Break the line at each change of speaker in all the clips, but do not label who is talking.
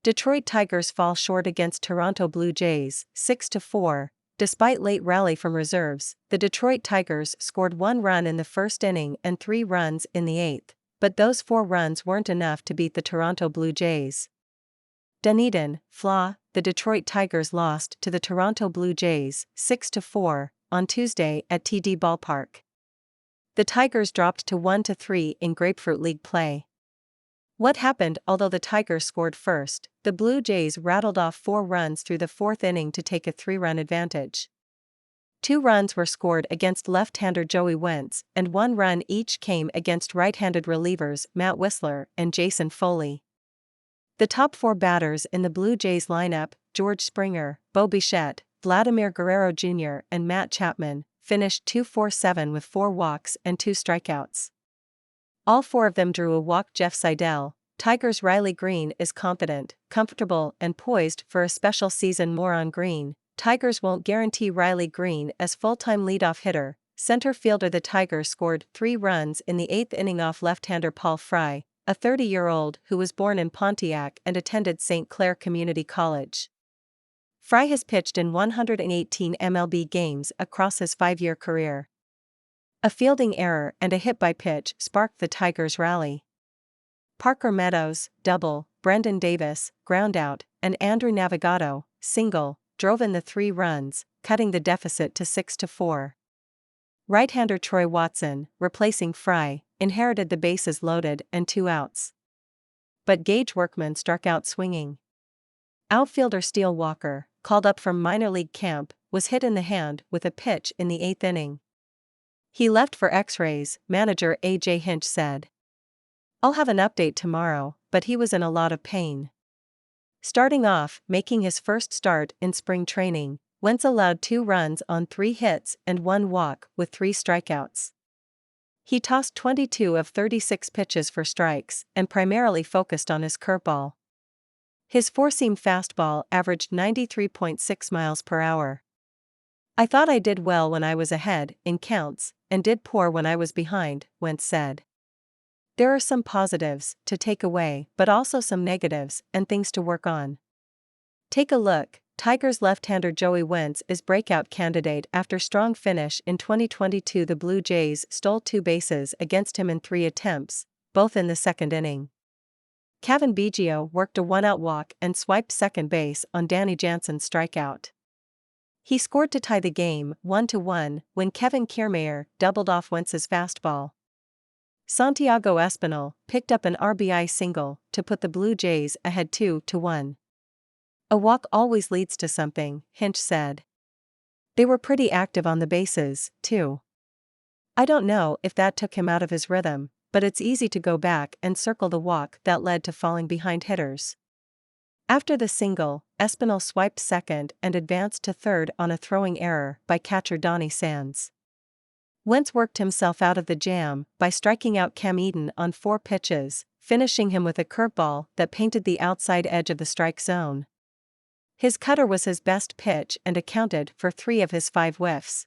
Detroit Tigers fall short against Toronto Blue Jays, 6-4. Despite late rally from reserves, the Detroit Tigers scored 1 run in the first inning and 3 runs in the 8th, but those 4 runs weren't enough to beat the Toronto Blue Jays. Dunedin, FLA, the Detroit Tigers lost to the Toronto Blue Jays, 6-4, on Tuesday at TD Ballpark. The Tigers dropped to 1-3 in Grapefruit League play. What happened? Although the Tigers scored first, the Blue Jays rattled off 4 runs through the 4th inning to take a 3-run advantage. 2 runs were scored against left-hander Joey Wentz, and 1 run each came against right-handed relievers Matt Wisler and Jason Foley. The top 4 batters in the Blue Jays lineup, George Springer, Bo Bichette, Vladimir Guerrero Jr. and Matt Chapman, finished 2-for-7 with 4 walks and 2 strikeouts. All 4 of them drew a walk. Jeff Seidel, Tigers' Riley Green is confident, comfortable and poised for a special season. More on Green. Tigers won't guarantee Riley Green as full-time leadoff hitter. Center fielder. The Tigers scored 3 runs in the 8th inning off left-hander Paul Fry, a 30-year-old who was born in Pontiac and attended St. Clair Community College. Fry has pitched in 118 MLB games across his 5-year career. A fielding error and a hit by pitch sparked the Tigers' rally. Parker Meadows, double, Brendan Davis, groundout, and Andrew Navigado, single, drove in the 3 runs, cutting the deficit to 6-4. Right-hander Troy Watson, replacing Fry, inherited the bases loaded and 2 outs. But Gage Workman struck out swinging. Outfielder Steele Walker, called up from minor league camp, was hit in the hand with a pitch in the 8th inning. He left for X-rays, manager A.J. Hinch said. I'll have an update tomorrow, but he was in a lot of pain. Starting off, making his first start in spring training, Wentz allowed 2 runs on 3 hits and 1 walk with 3 strikeouts. He tossed 22 of 36 pitches for strikes and primarily focused on his curveball. His four-seam fastball averaged 93.6 miles per hour. I thought I did well when I was ahead in counts, and did poor when I was behind, Wentz said. There are some positives to take away, but also some negatives and things to work on. Take a look. Tigers left-hander Joey Wentz is breakout candidate after strong finish in 2022. The Blue Jays stole 2 bases against him in 3 attempts, both in the 2nd inning. Cavan Biggio worked a 1-out walk and swiped second base on Danny Jansen's strikeout. He scored to tie the game 1-1 when Kevin Kiermaier doubled off Wentz's fastball. Santiago Espinal picked up an RBI single to put the Blue Jays ahead 2-1. A walk always leads to something, Hinch said. They were pretty active on the bases, too. I don't know if that took him out of his rhythm, but it's easy to go back and circle the walk that led to falling behind hitters. After the single, Espinal swiped second and advanced to third on a throwing error by catcher Donnie Sands. Wentz worked himself out of the jam by striking out Cam Eden on 4 pitches, finishing him with a curveball that painted the outside edge of the strike zone. His cutter was his best pitch and accounted for 3 of his 5 whiffs.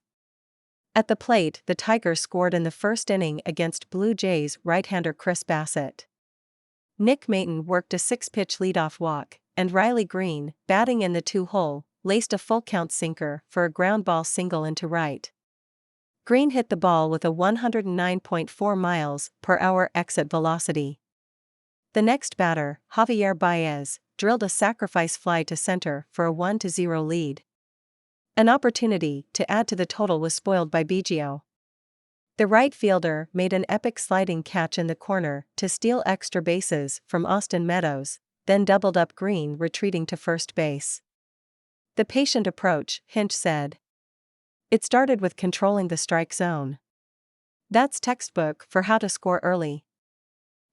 At the plate, the Tigers scored in the 1st inning against Blue Jays right-hander Chris Bassett. Nick Maton worked a 6-pitch leadoff walk, and Riley Green, batting in the 2-hole, laced a full-count sinker for a ground ball single into right. Green hit the ball with a 109.4 miles per hour exit velocity. The next batter, Javier Baez, drilled a sacrifice fly to center for a 1-0 lead. An opportunity to add to the total was spoiled by Biggio. The right fielder made an epic sliding catch in the corner to steal extra bases from Austin Meadows, then doubled up Green, retreating to first base. The patient approach, Hinch said. It started with controlling the strike zone. That's textbook for how to score early.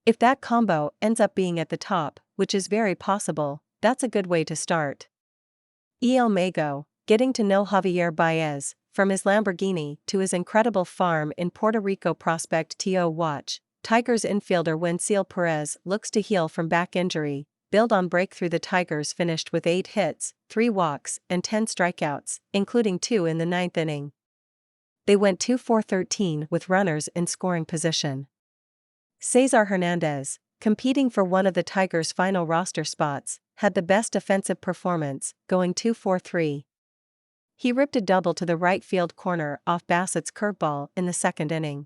If that combo ends up being at the top, which is very possible, that's a good way to start. El Mago, getting to know Javier Baez, from his Lamborghini to his incredible farm in Puerto Rico. Prospect T.O. Watch, Tigers infielder Wenceel Perez looks to heal from back injury. Build on breakthrough. The Tigers finished with 8 hits, 3 walks, and 10 strikeouts, including 2 in the 9th inning. They went 2-for-13 with runners in scoring position. Cesar Hernandez, competing for one of the Tigers' final roster spots, had the best offensive performance, going 2-for-3. He ripped a double to the right field corner off Bassett's curveball in the second inning.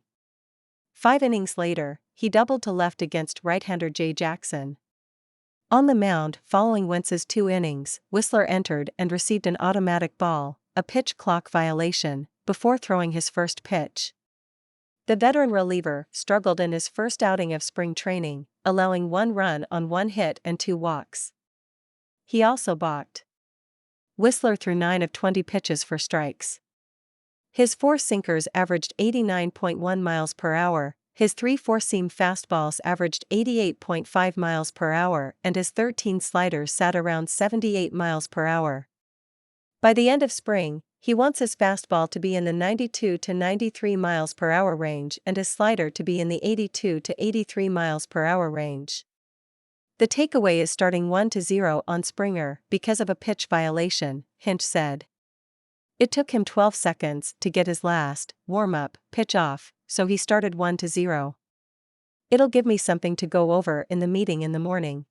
5 innings later, he doubled to left against right-hander Jay Jackson. On the mound, following Wentz's 2 innings, Wisler entered and received an automatic ball, a pitch clock violation, before throwing his first pitch. The veteran reliever struggled in his first outing of spring training, allowing 1 run on 1 hit and 2 walks. He also balked. Wisler threw 9 of 20 pitches for strikes. His 4 sinkers averaged 89.1 miles per hour, his 3 four-seam fastballs averaged 88.5 miles per hour, and his 13 sliders sat around 78 miles per hour. By the end of spring, he wants his fastball to be in the 92 to 93 miles per hour range and his slider to be in the 82 to 83 miles per hour range. The takeaway is starting 1-0 on Springer because of a pitch violation, Hinch said. It took him 12 seconds to get his last warm-up pitch off, so he started 1-0. It'll give me something to go over in the meeting in the morning.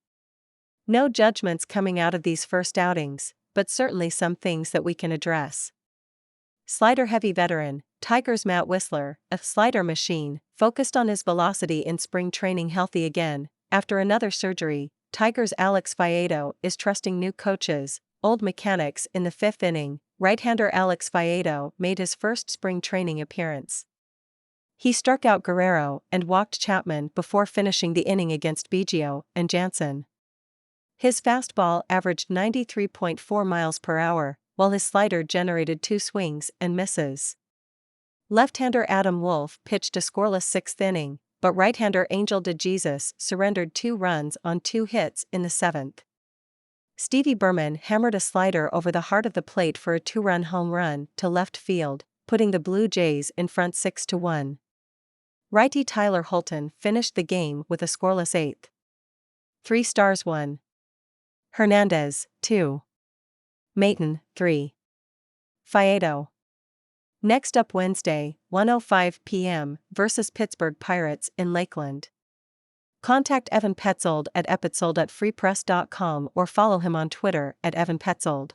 No judgments coming out of these first outings, but certainly some things that we can address. Slider-heavy veteran, Tigers' Matt Wisler, a slider machine, focused on his velocity in spring training healthy again. After another surgery, Tigers' Alex Faedo is trusting new coaches, old mechanics in the 5th inning. Right-hander Alex Faedo made his first spring training appearance. He struck out Guerrero and walked Chapman before finishing the inning against Biggio and Jansen. His fastball averaged 93.4 miles per hour, while his slider generated 2 swings and misses. Left-hander Adam Wolf pitched a scoreless 6th inning, but right-hander Angel DeJesus surrendered 2 runs on 2 hits in the 7th. Stevie Berman hammered a slider over the heart of the plate for a 2-run home run to left field, putting the Blue Jays in front 6-1. Righty Tyler Holton finished the game with a scoreless 8th. 3 stars 1. Hernandez, 2. Mayton, 3. Faedo. Next up Wednesday, 1:05 p.m. versus Pittsburgh Pirates in Lakeland. Contact Evan Petzold at epetzold@freepress.com or follow him on Twitter @EvanPetzold.